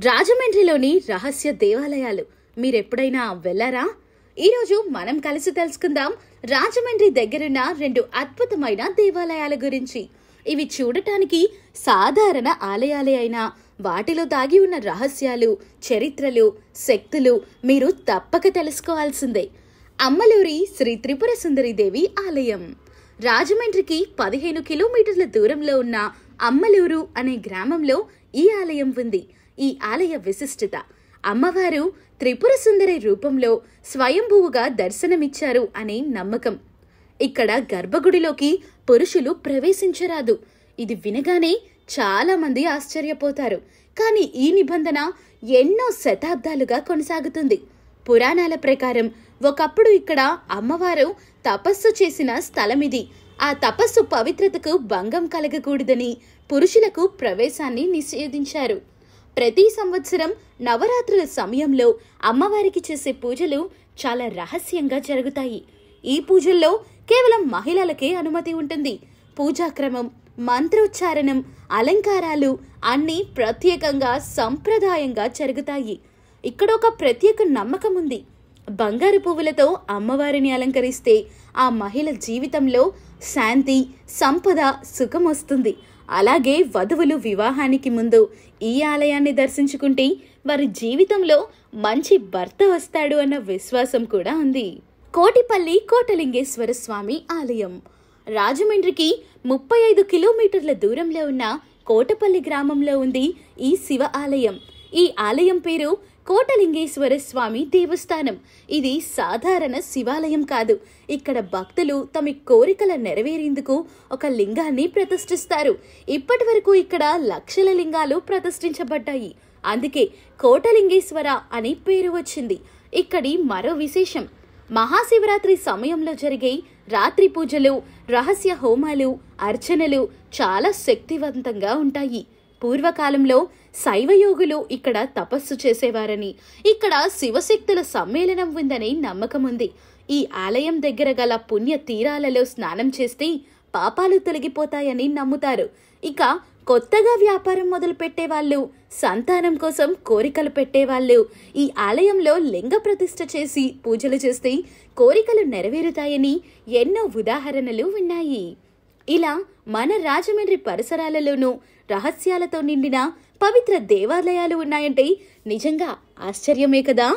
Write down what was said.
రాజమండ్రిలోని రహస్య దేవాలయాలు మీరెప్పుడైనా వెళ్ళారా? ఈరోజు మనం కలిసి తెలుసుకుందాం రాజమండ్రి దగ్గరున్న రెండు అద్భుతమైన దేవాలయాల గురించి. ఇవి చూడటానికి సాధారణ ఆలయాలే అయినా వాటిలో దాగి ఉన్న రహస్యాలు, చరిత్రలు, శక్తులు మీరు తప్పక తెలుసుకోవాల్సిందే. అమ్మలూరి శ్రీ త్రిపుర సుందరి దేవి ఆలయం రాజమండ్రికి 15 కిలోమీటర్ల దూరంలో ఉన్న అమ్మలూరు అనే గ్రామంలో ఈ ఆలయం ఉంది. ఈ ఆలయ విశిష్టత, అమ్మవారు త్రిపుర సుందరి రూపంలో స్వయంభూవుగా దర్శనమిచ్చారు అనే నమ్మకం. ఇక్కడ గర్భగుడిలోకి పురుషులు ప్రవేశించరాదు. ఇది వినగానే చాలా మంది ఆశ్చర్యపోతారు. కానీ ఈ నిబంధన ఎన్నో శతాబ్దాలుగా కొనసాగుతుంది. పురాణాల ప్రకారం ఒకప్పుడు ఇక్కడ అమ్మవారు తపస్సు చేసిన స్థలమిది. ఆ తపస్సు పవిత్రతకు భంగం కలగకూడదని పురుషులకు ప్రవేశాన్ని నిషేధించారు. ప్రతి సంవత్సరం నవరాత్రుల సమయంలో అమ్మవారికి చేసే పూజలు చాలా రహస్యంగా జరుగుతాయి. ఈ పూజల్లో కేవలం మహిళలకే అనుమతి ఉంటుంది. పూజాక్రమం, మంత్రోచ్చారణం, అలంకారాలు అన్నీ ప్రత్యేకంగా సంప్రదాయంగా జరుగుతాయి. ఇక్కడ ఒక ప్రత్యేక నమ్మకం ఉంది. బంగారు పువ్వులతో అమ్మవారిని అలంకరిస్తే ఆ మహిళ జీవితంలో శాంతి, సంపద, సుఖం వస్తుంది. అలాగే వధువులు వివాహానికి ముందు ఈ ఆలయాన్ని దర్శించుకుంటే వారి జీవితంలో మంచి భర్త వస్తాడు అన్న విశ్వాసం కూడా ఉంది. కోటిపల్లి కోటలింగేశ్వర స్వామి ఆలయం రాజమండ్రికి 35 కిలోమీటర్ల దూరంలో ఉన్న కోటపల్లి గ్రామంలో ఉంది ఈ శివ ఆలయం. ఈ ఆలయం పేరు కోటలింగేశ్వర స్వామి దేవస్థానం. ఇది సాధారణ శివాలయం కాదు. ఇక్కడ భక్తులు తమ కోరికల నెరవేరేందుకు ఒక లింగాన్ని ప్రతిష్ఠిస్తారు. ఇప్పటి వరకు ఇక్కడ లక్షల లింగాలు ప్రతిష్ఠించబడ్డాయి. అందుకే కోటలింగేశ్వర అని పేరు వచ్చింది. ఇక్కడి మరో విశేషం, మహాశివరాత్రి సమయంలో జరిగే రాత్రి పూజలు, రహస్య హోమాలు, అర్చనలు చాలా శక్తివంతంగా ఉంటాయి. పూర్వకాలంలో శైవయోగులు ఇక్కడ తపస్సు చేసేవారని, ఇక్కడ శివశక్తుల సమ్మేళనం ఉందని నమ్మకం ఉంది. ఈ ఆలయం దగ్గర గల పుణ్య తీరాలలో స్నానం చేస్తే పాపాలు తొలగిపోతాయని నమ్ముతారు. ఇక కొత్తగా వ్యాపారం మొదలు పెట్టేవాళ్ళు, సంతానం కోసం కోరికలు పెట్టేవాళ్ళు ఈ ఆలయంలో లింగ ప్రతిష్ఠ చేసి పూజలు చేస్తే కోరికలు నెరవేరుతాయని ఎన్నో ఉదాహరణలు ఉన్నాయి. ఇలా మన రాజమండ్రి పరిసరాలలోనూ రహస్యాలతో నిండిన పవిత్ర దేవాలయాలు ఉన్నాయంటే నిజంగా ఆశ్చర్యమే కదా.